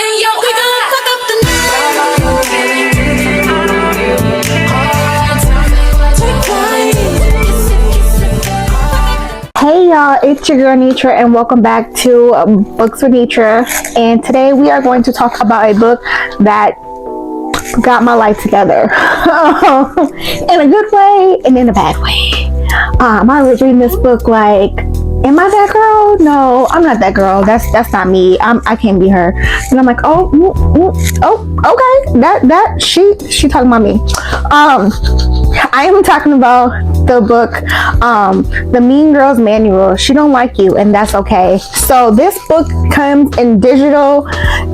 Hey y'all, it's your girl Nitra and welcome back to Books with Nitra, and today we are going to talk about a book that got my life together in a good way and in a bad way. I was reading this book like, am I that girl? No, I'm not that girl. That's not me. I can't be her. And I'm like, oh, okay. That she talking about me. I am talking about the book, The Mean Girls Manual. She don't like you, and that's okay. So this book comes in digital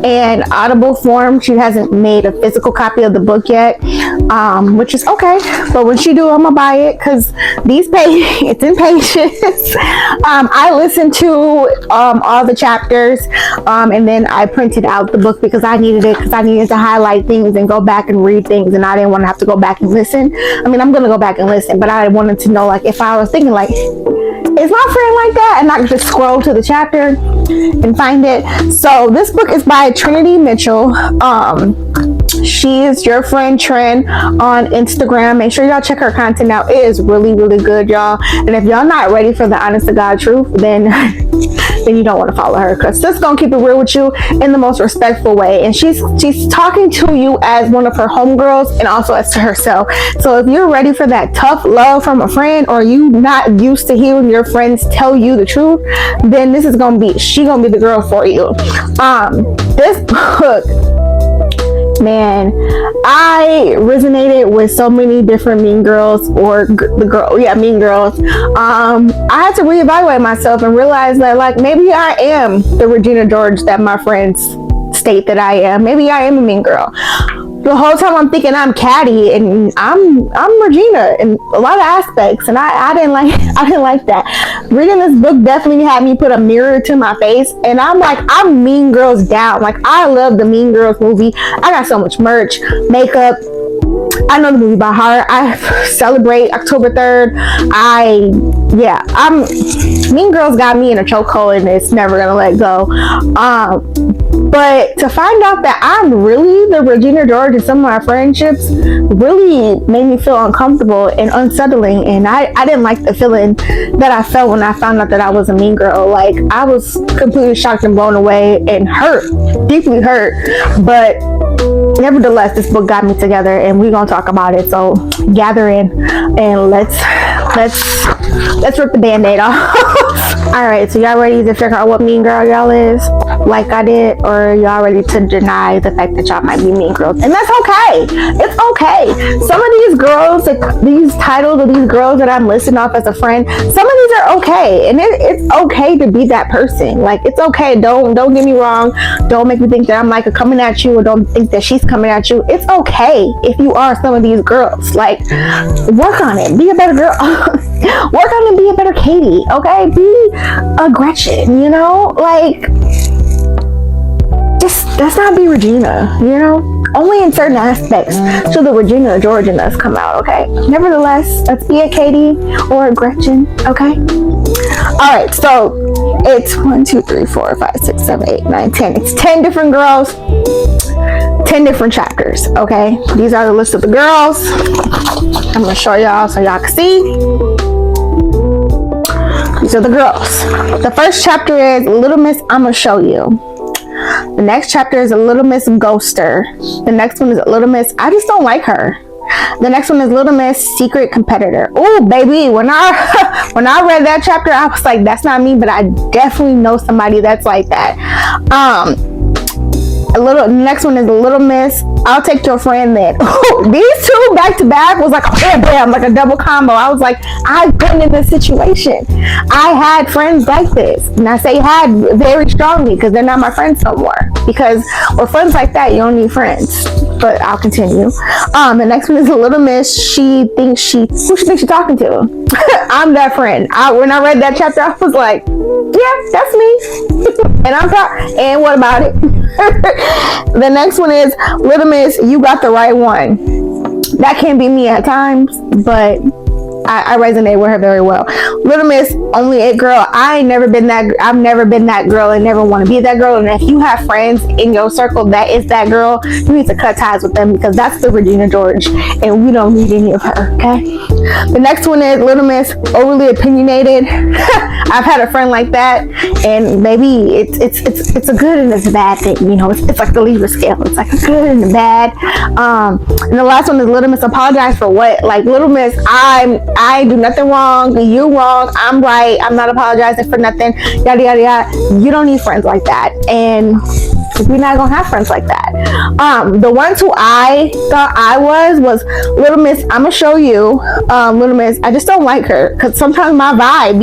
and Audible form. She hasn't made a physical copy of the book yet, which is okay. But when she do, I'm gonna buy it because it's in Patience. I listened to all the chapters, and then I printed out the book because I needed it, because I needed to highlight things and go back and read things, and I didn't want to have to go back and listen. I mean, I'm gonna go back and listen, but I wanted to know, like, if I was thinking like, is my friend like that, and I could just scroll to the chapter and find it. So this book is by Trinity Mitchell. She is your friend Trin on Instagram. Make sure y'all check her content out. It is really, really good, y'all. And if y'all not ready for the honest to God truth, then you don't want to follow her, because she's gonna keep it real with you in the most respectful way. And she's talking to you as one of her homegirls and also as to herself. So if you're ready for that tough love from a friend, or you not used to hearing your friends tell you the truth, then she gonna be the girl for you. This book, man, I resonated with so many different mean girls, or mean girls. I had to reevaluate myself and realize that, like, maybe I am the Regina George that my friends state that I am. Maybe I am a mean girl. The whole time I'm thinking I'm catty, and I'm Regina in a lot of aspects, and I didn't like that. Reading this book definitely had me put a mirror to my face, and I'm like, I'm Mean Girls down. Like, I love the Mean Girls movie. I got so much merch, makeup. I know the movie by heart. I celebrate October 3rd. Mean Girls got me in a chokehold, and it's never gonna let go. But to find out that I'm really the Regina George in some of my friendships really made me feel uncomfortable and unsettling. And I didn't like the feeling that I felt when I found out that I was a mean girl. Like, I was completely shocked and blown away and hurt, deeply hurt. But nevertheless, this book got me together, and we're gonna talk about it. So gather in and let's rip the band-aid off. Alright, so y'all ready to figure out what mean girl y'all is, like I did, or y'all ready to deny the fact that y'all might be mean girls? And that's okay. It's okay. Some of these girls, like these titles of these girls that I'm listing off as a friend, some of these are okay, and it's okay to be that person. Like, it's okay. Don't get me wrong. Don't make me think that I'm like coming at you, or don't think that she's coming at you. It's okay if you are some of these girls. Like, work on it. Be a better girl. Work on it. Be a better Katie. Okay, be a Gretchen. You know, like, just let's not be Regina. You know, only in certain aspects should the Regina George in us come out. Okay. Nevertheless, let's be a Katie or a Gretchen. Okay. All right. So it's 1, 2, 3, 4, 5, 6, 7, 8, 9, 10. It's 10 different girls. 10 different chapters. Okay. These are the list of the girls. I'm gonna show y'all so y'all can see. These are the girls. The first chapter is Little Miss I'ma Show You. The next chapter is a Little Miss Ghoster. The next one is Little Miss I Just Don't Like Her. The next one is Little Miss Secret Competitor. Oh, baby, when I read that chapter, I was like, that's not me, but I definitely know somebody that's like that. The next one is Little Miss I'll Take Your Friend Then. These two back to back was like a bam, like a double combo. I was like, I've been in this situation. I had friends like this, and I say had very strongly because they're not my friends no more. Because with friends like that, you don't need friends. But I'll continue. The next one is a Little Miss. Who she thinks she's talking to? I'm that friend. When I read that chapter, I was like, yeah, that's me. And I'm proud. And what about it? The next one is Little Miss, You Got the Right One. That can be me at times, but I resonate with her very well. Little Miss, only it girl. I've never been that girl and never want to be that girl. And if you have friends in your circle that is that girl, you need to cut ties with them, because that's the Regina George, and we don't need any of her. Okay. The next one is Little Miss, overly opinionated. I've had a friend like that, and maybe it's a good and it's a bad thing. You know, it's like the Libra scale. It's like a good and a bad. And the last one is Little Miss, apologize for what? Like, Little Miss, I do nothing wrong, you wrong, I'm right, I'm not apologizing for nothing, yada yada yada. You don't need friends like that, and we're not gonna have friends like that. The ones who I thought I was Little Miss, I'm gonna show you. Little Miss, I just don't like her, because sometimes my vibe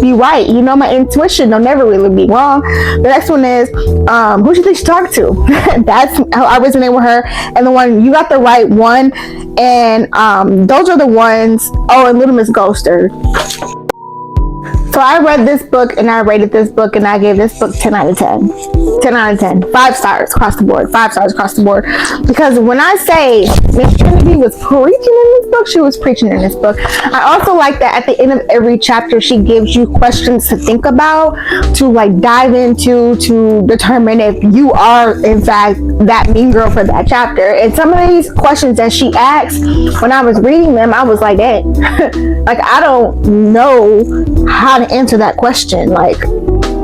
be right. You know, my intuition don't never really be wrong. The next one is who do you think she talked to? That's how I resonate with her. And the one, you got the right one. And those are the ones. Oh, and Little Miss Ghoster. So I read this book and I rated this book and I gave this book 10 out of 10. 10 out of 10. 5 stars across the board. 5 stars across the board. Because when I say Miss Trinity was preaching in this book, she was preaching in this book. I also like that at the end of every chapter, she gives you questions to think about, to like dive into, to determine if you are in fact that mean girl for that chapter. And some of these questions that she asked, when I was reading them, I was like, hey, like, I don't know how to answer that question. Like,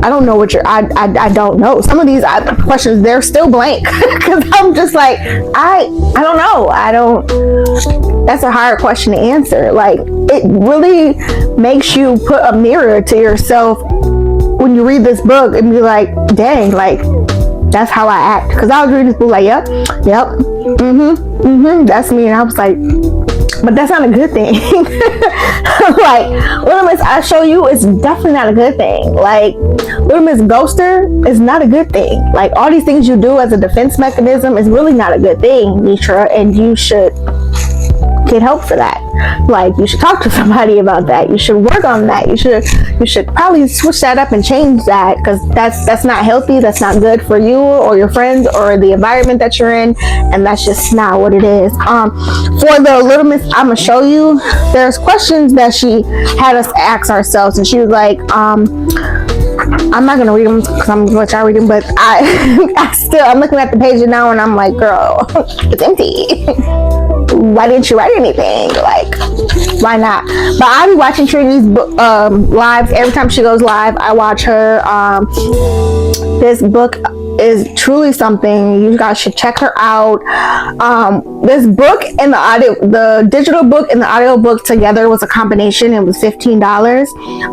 I don't know what I don't know. Some of these questions, they're still blank, because I'm just like, I don't know. That's a hard question to answer. Like, it really makes you put a mirror to yourself when you read this book and be like, dang, like, that's how I act. Because I was reading this book like, yep, that's me. And I was like, but that's not a good thing. Like, Little Miss, I show you, it's definitely not a good thing. Like, Little Miss Ghoster is not a good thing. Like, all these things you do as a defense mechanism is really not a good thing, Nitra, and you should get help for that. Like, you should talk to somebody about that. You should work on that. You should probably switch that up and change that, because that's not healthy. That's not good for you or your friends or the environment that you're in, and that's just not what it is. For the Little Miss, I'm gonna show you, there's questions that she had us ask ourselves, and she was like, I'm not gonna read them because I'm gonna let y'all read them, but I'm looking at the page now and I'm like, girl, it's empty. Why didn't you write anything? Like, why not? But I'll be watching Trinity's lives every time she goes live. I watch her. This book is truly something. You guys should check her out. This book and the digital book and the audio book together was a combination. It was $15.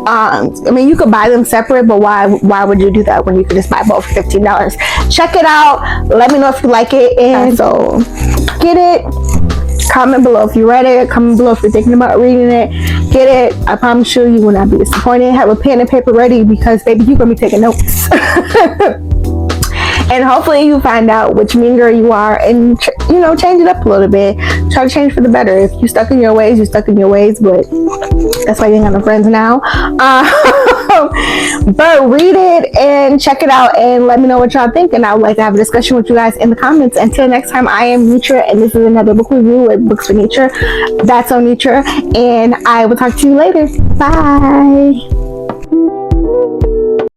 I mean, you could buy them separate, but why would you do that when you could just buy both for $15? Check it out. Let me know if you like it, and so get it. Comment below if you read it. Comment below if you're thinking about reading it. Get it. I promise you will not be disappointed. Have a pen and paper ready, because baby, you're gonna be taking notes. And hopefully you find out which mean girl you are, and change it up a little bit. Try to change for the better. If you're stuck in your ways, you're stuck in your ways, but that's why you ain't got no friends now. But read it and check it out and let me know what y'all think, and I would like to have a discussion with you guys in the comments. Until next time, I am Nitra, and this is another book review with Books for Nitra. That's on Nitra, and I will talk to you later. Bye.